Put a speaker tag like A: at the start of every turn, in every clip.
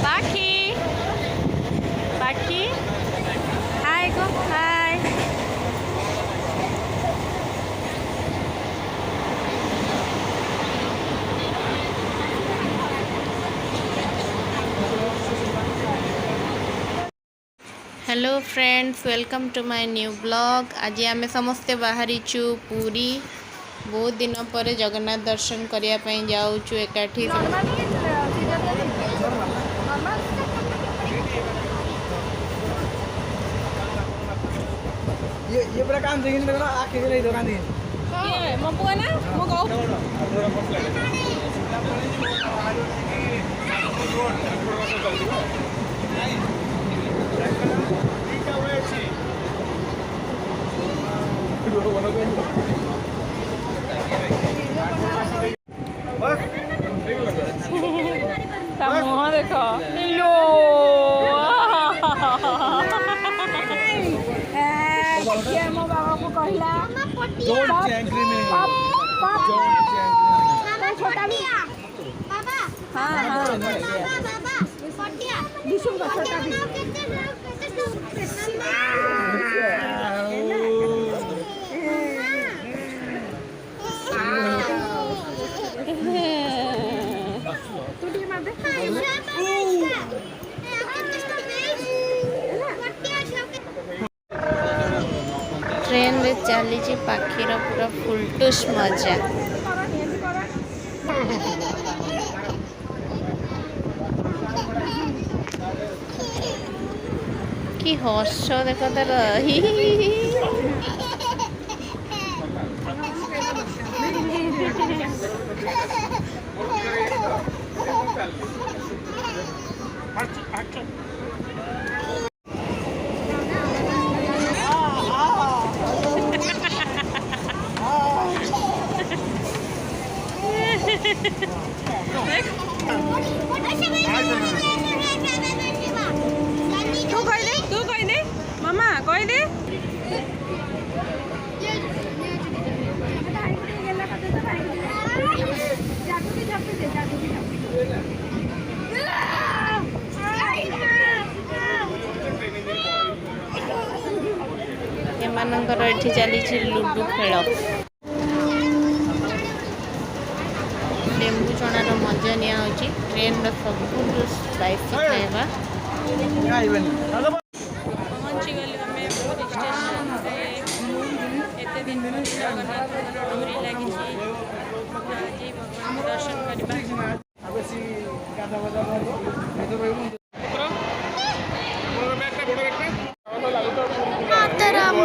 A: पाखी Pakhi hi go hi. Hello friends, welcome to my new blog. आज आम समस्ते बाहरी पुरी। बहुत दिन पर जगन्नाथ दर्शन करने जाऊँ एकाठी।
B: ये पूरा काम देखिन देखो आखिर नहीं दुकान देखिन
A: ये मो पुआ ना मो गौ मुँह देखो लो मो बाबा को कहला छोटा भी बाबा। हाँ हाँ दिशु का छोटा भी ट्रेन में चली पाखीर पूरा फुलटुस मजा। कि हर्ष देख तार तू कह दे मामा कह दे। एमानंकर एठी चली लुडु खेल। लेंबू चणार मजा निया होची ट्रेन रो सब स्पाइसी खाइबा। पहुंची गली हमें पुरी स्टेशन रे। एते दिन जगन्नाथ डोरी लगी छी जी भगवान के दर्शन करबा।
B: अबसी गाधा बजा दो ए तो रहू बड़
A: मातरम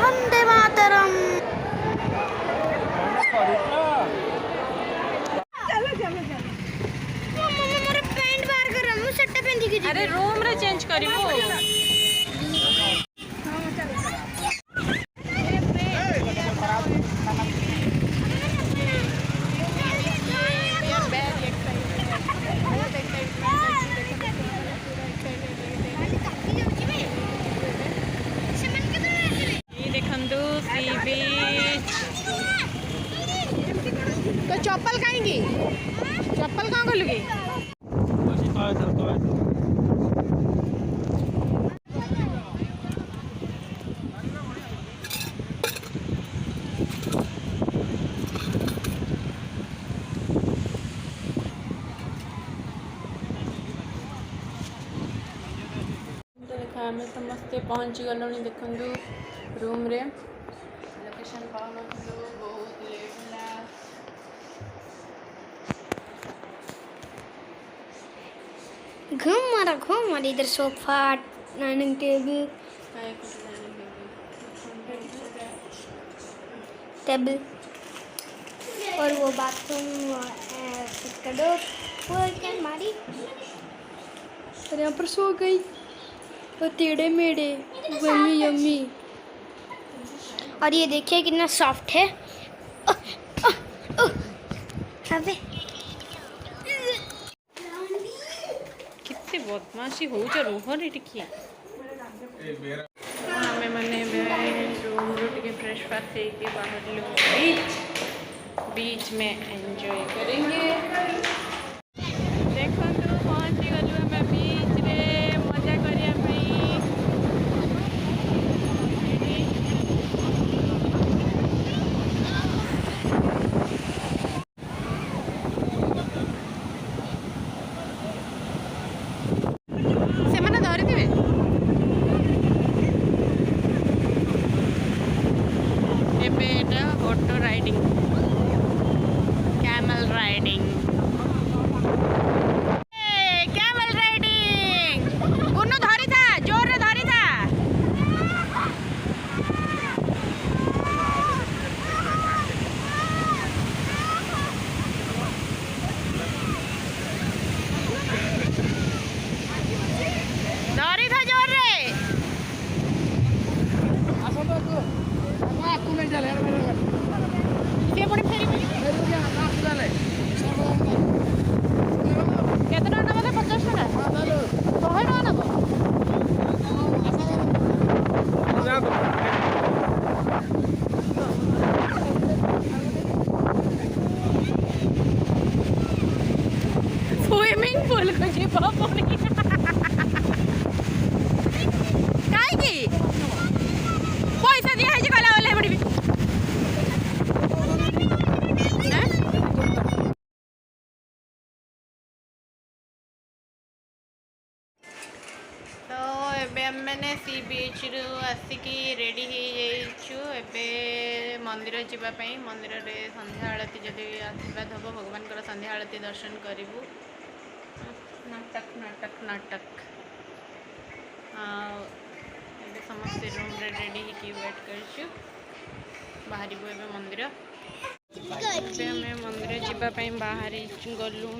A: वंदे मातरम। अरे रूम रे चेंज करिवो। देखंदु सी बीच। तो चप्पल कहीं चप्पल कहाँ गलु की आम समस्ते पहुँची गलुणी। देखु रूम रे लोकेशन पाऊन बहुत लेट
C: है। घूम मारा इधर सोफा डाइनिंग टेबल और वो बाथरूम का डोर वो क्या मारी और यहाँ पर सो गई। वो टेढ़े मेढ़े यम्मी यम्मी। और ये देखिए कितना सॉफ्ट है। अबे
A: कितने बदमाशी हो रुह रे टिकिया। आम मैंने रूम टे फ्रेश फ्राश होके बाहर बीच में एंजॉय करेंगे। देखो पहुँची गलु आम बीच रे मजा करने। से मैंने धरी थे एटा auto riding camel riding camel riding Gunnu धरी था जोर रे धरी था। धरी था जोर रे से पुणी फेरी केते टका नब 50 टका 100 टका नब स्विमिंग पूल को जीवा पुणी कहीं पैसा दिया है गला ओल्हे पड़ी तो एबे मैंने सी बीच रु आसिकी रेडी हो मंदिर जावाई मंदिर रे संध्या आरती जदि आशीर्वाद हम भगवान संध्या आरती दर्शन करूँ। नाटक नाटक नाटक ए समस्त रूम रे रेडी होकर वेट कर बाहर मंदिर आम मंदिर जावाई बाहरी गलु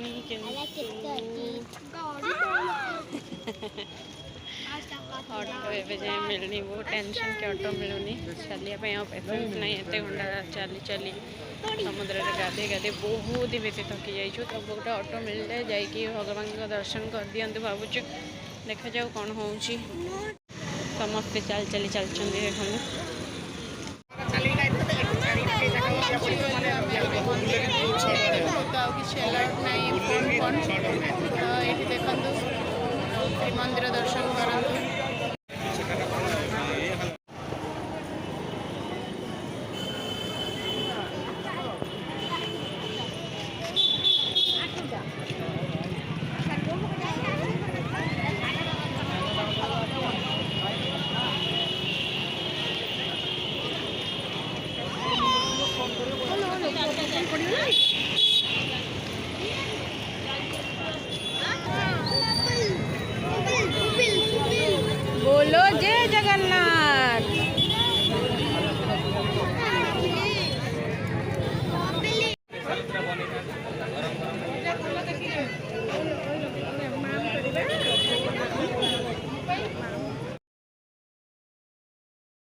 A: ऑटो ए जाए मिलनी बहुत टेंशन के ऑटो मिलूनी चलिए पेसेंस नहीं एत घंटा चली चली समुद्र में गाधे गाधे बहुत ही बेसी थकी जाइछु। तो गोटे ऑटो मिल जाए जाकि भगवान का दर्शन कर दिंतु भावुँ देखा जाऊ कौन हो समस्ते चल देखो मंदिर दर्शन करूँ। बोलो जय जगन्नाथ।